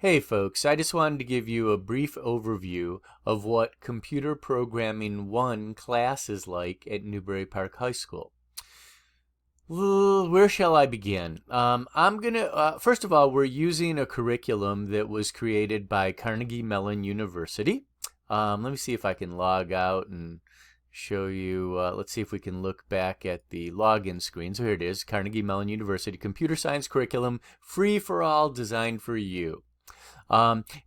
Hey folks, I just wanted to give you a brief overview of what Computer Programming 1 class is like at Newbury Park High School. Well, where shall I begin? First of all, we're using a curriculum that was created by Carnegie Mellon University. Let me see if I can log out and show you. Let's see if we can look back at the login screen. So here it is, Carnegie Mellon University Computer Science Curriculum, free for all, designed for you.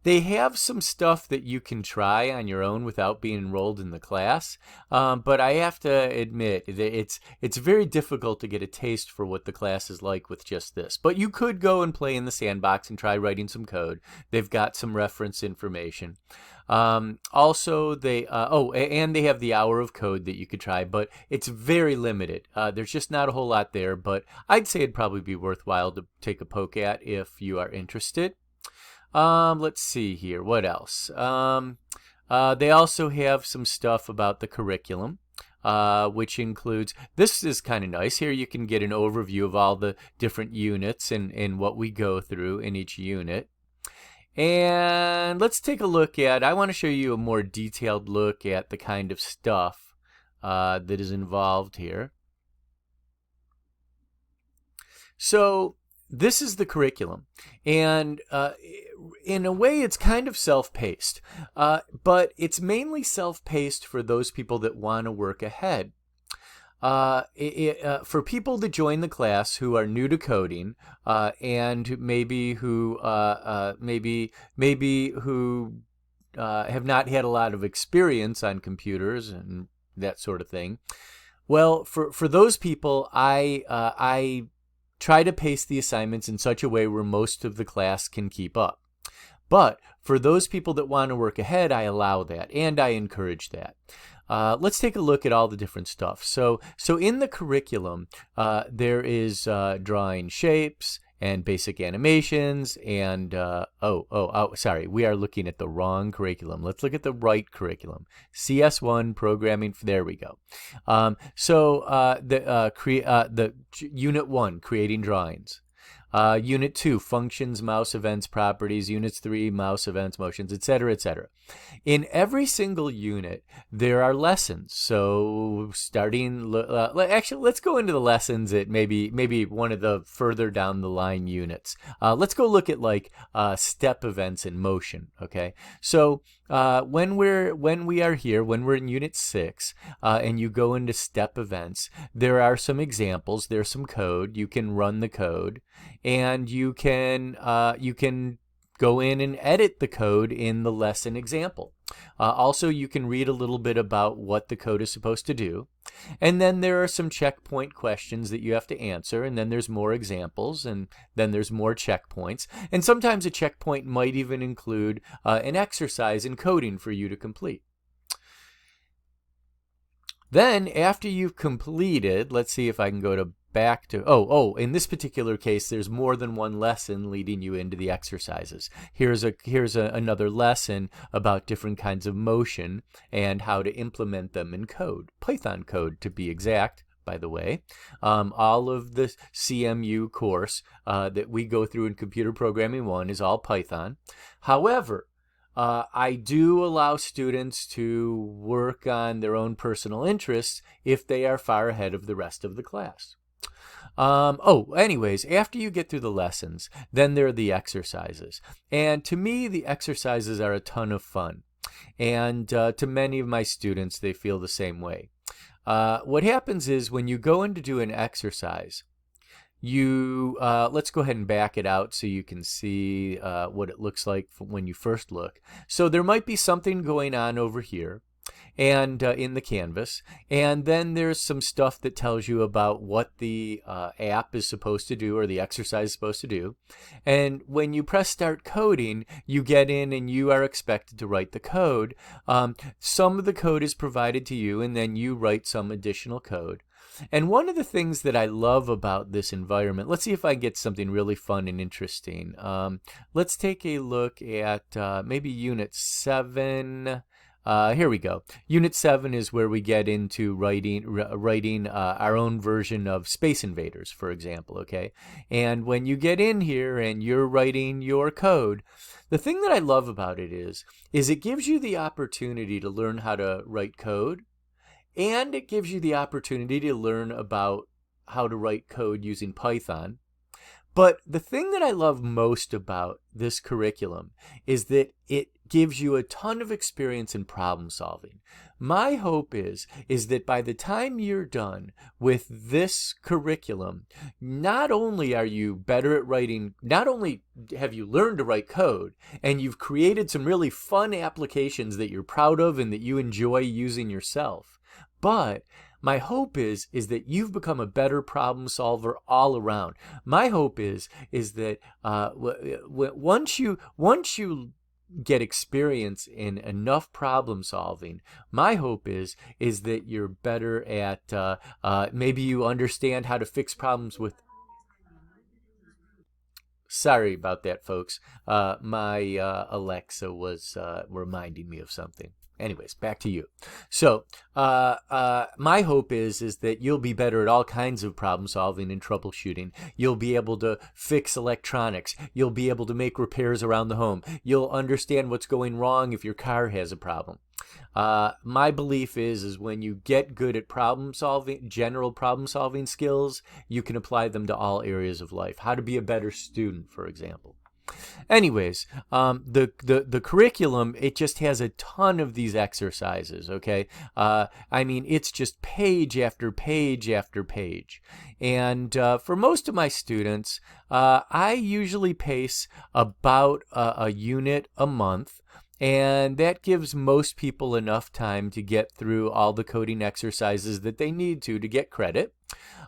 They have some stuff that you can try on your own without being enrolled in the class, but I have to admit that it's very difficult to get a taste for what the class is like with just this. But you could go and play in the sandbox and try writing some code. They've got some reference information. Also, they have the hour of code that you could try, but it's very limited. There's just not a whole lot there, but I'd say it'd probably be worthwhile to take a poke at if you are interested. Let's see here. What else? They also have some stuff about the curriculum, which includes, this is kind of nice. Here you can get an overview of all the different units and what we go through in each unit. And let's take a look at, I want to show you a more detailed look at the kind of stuff that is involved here. So this is the curriculum, and in a way it's kind of self-paced, but it's mainly self-paced for those people that want to work ahead. For people to join the class who are new to coding, and maybe who have not had a lot of experience on computers and that sort of thing. Well, for those people, I try to pace the assignments in such a way where most of the class can keep up. But for those people that want to work ahead, I allow that, and I encourage that. Let's take a look at all the different stuff. So in the curriculum, there is drawing shapes and basic animations, and sorry, we are looking at the wrong curriculum. Let's look at the right curriculum. CS1 programming. There we go. The Unit 1, creating drawings. Unit 2, functions, mouse events, properties. Units 3, mouse events, motions, etc., etc. In every single unit, there are lessons. So actually, let's go into the lessons at maybe one of the further down the line units. Let's go look at like step events in motion. Okay, so when we are here, when we're in Unit 6, and you go into step events, there are some examples. There's some code. You can run the code, and you can go in and edit the code in the lesson example. Also, you can read a little bit about what the code is supposed to do. And then there are some checkpoint questions that you have to answer, and then there's more examples, and then there's more checkpoints. And sometimes a checkpoint might even include an exercise in coding for you to complete. Then, after you've completed, let's see if I can go back to, in this particular case, there's more than one lesson leading you into the exercises. Here's another lesson about different kinds of motion and how to implement them in code, Python code to be exact. By the way, all of the CMU course that we go through in Computer Programming 1 is all Python. However, I do allow students to work on their own personal interests if they are far ahead of the rest of the class. Anyways, after you get through the lessons, then there are the exercises. And to me, the exercises are a ton of fun. And to many of my students, they feel the same way. What happens is when you go in to do an exercise, let's go ahead and back it out so you can see what it looks like when you first look. So there might be something going on over here and in the canvas, and then there's some stuff that tells you about what the app is supposed to do or the exercise is supposed to do. And when you press start coding, you get in and you are expected to write the code. Some of the code is provided to you, and then you write some additional code. And one of the things that I love about this environment, let's see if I can get something really fun and interesting. Let's take a look at maybe Unit 7. Here we go. Unit 7 is where we get into writing our own version of Space Invaders, for example, okay? And when you get in here and you're writing your code, the thing that I love about it is it gives you the opportunity to learn how to write code, and it gives you the opportunity to learn about how to write code using Python. But the thing that I love most about this curriculum is that it gives you a ton of experience in problem solving. My hope is that by the time you're done with this curriculum, not only are you better at writing, not only have you learned to write code, and you've created some really fun applications that you're proud of and that you enjoy using yourself, but my hope is that you've become a better problem solver all around. My hope is that once you get experience in enough problem solving, my hope is that you're better at maybe you understand how to fix problems with. Sorry about that, folks. My Alexa was reminding me of something. Anyways, back to you. So my hope is that you'll be better at all kinds of problem solving and troubleshooting. You'll be able to fix electronics. You'll be able to make repairs around the home. You'll understand what's going wrong if your car has a problem. My belief is when you get good at problem solving, general problem solving skills, you can apply them to all areas of life. How to be a better student, for example. Anyways, the curriculum, it just has a ton of these exercises, okay? I mean, it's just page after page after page. And for most of my students, I usually pace about a unit a month. And that gives most people enough time to get through all the coding exercises that they need to get credit.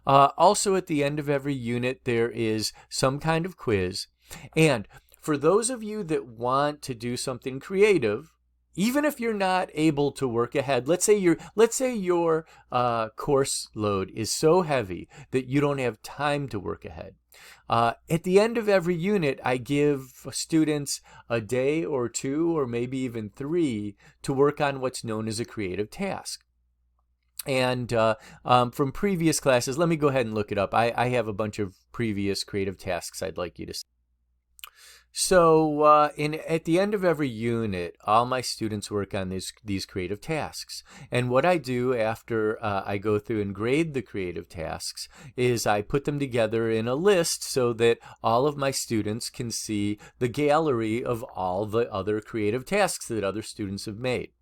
Also, at the end of every unit, there is some kind of quiz. And for those of you that want to do something creative, even if you're not able to work ahead, let's say your course load is so heavy that you don't have time to work ahead. At the end of every unit, I give students a day or two or maybe even 3 to work on what's known as a creative task. And from previous classes, let me go ahead and look it up. I have a bunch of previous creative tasks I'd like you to see. So at the end of every unit, all my students work on these creative tasks. And what I do after I go through and grade the creative tasks is I put them together in a list so that all of my students can see the gallery of all the other creative tasks that other students have made.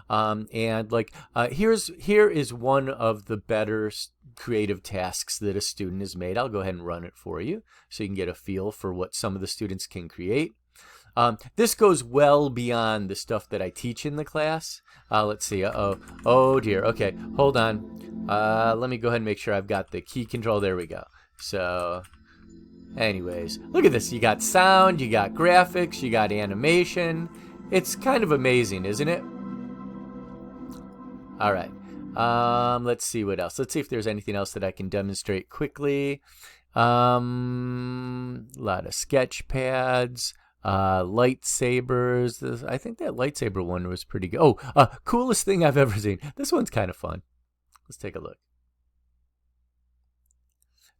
And like here is one of the better creative tasks that a student has made. I'll go ahead and run it for you so you can get a feel for what some of the students can create. This goes well beyond the stuff that I teach in the class. Let's see. Oh dear. Okay, hold on. Let me go ahead and make sure I've got the key control. There we go. So anyways, look at this. You got sound, you got graphics, you got animation. It's kind of amazing, isn't it? All right. Let's see what else. Let's see if there's anything else that I can demonstrate quickly. A lot of sketch pads, lightsabers. I think that lightsaber one was pretty good. Oh, coolest thing I've ever seen. This one's kind of fun. Let's take a look.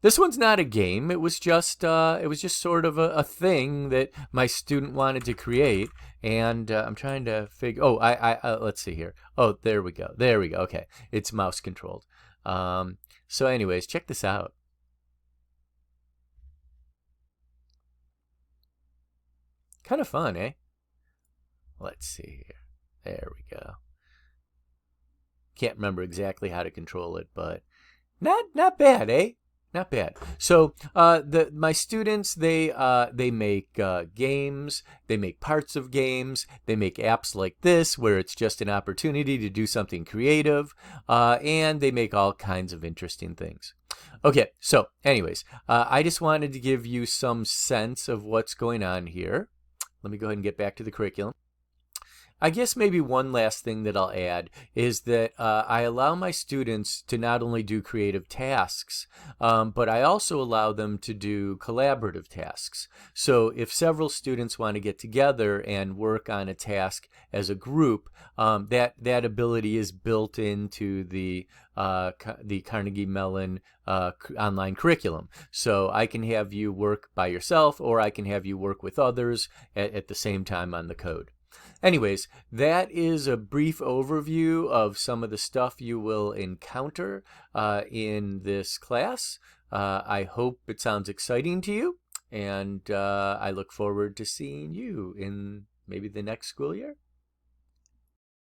This one's not a game. It was just sort of a thing that my student wanted to create, and I'm trying to figure. Oh, let's see here. Oh, there we go. There we go. Okay, it's mouse controlled. So, anyways, check this out. Kind of fun, eh? Let's see here. There we go. Can't remember exactly how to control it, but not bad, eh? Not bad. So my students, they make games, they make parts of games, they make apps like this where it's just an opportunity to do something creative, and they make all kinds of interesting things. Okay, so anyways, I just wanted to give you some sense of what's going on here. Let me go ahead and get back to the curriculum. I guess maybe one last thing that I'll add is that I allow my students to not only do creative tasks, but I also allow them to do collaborative tasks. So if several students want to get together and work on a task as a group, that ability is built into the Carnegie Mellon online curriculum. So I can have you work by yourself, or I can have you work with others at the same time on the code. Anyways, that is a brief overview of some of the stuff you will encounter in this class. I hope it sounds exciting to you, and I look forward to seeing you in maybe the next school year.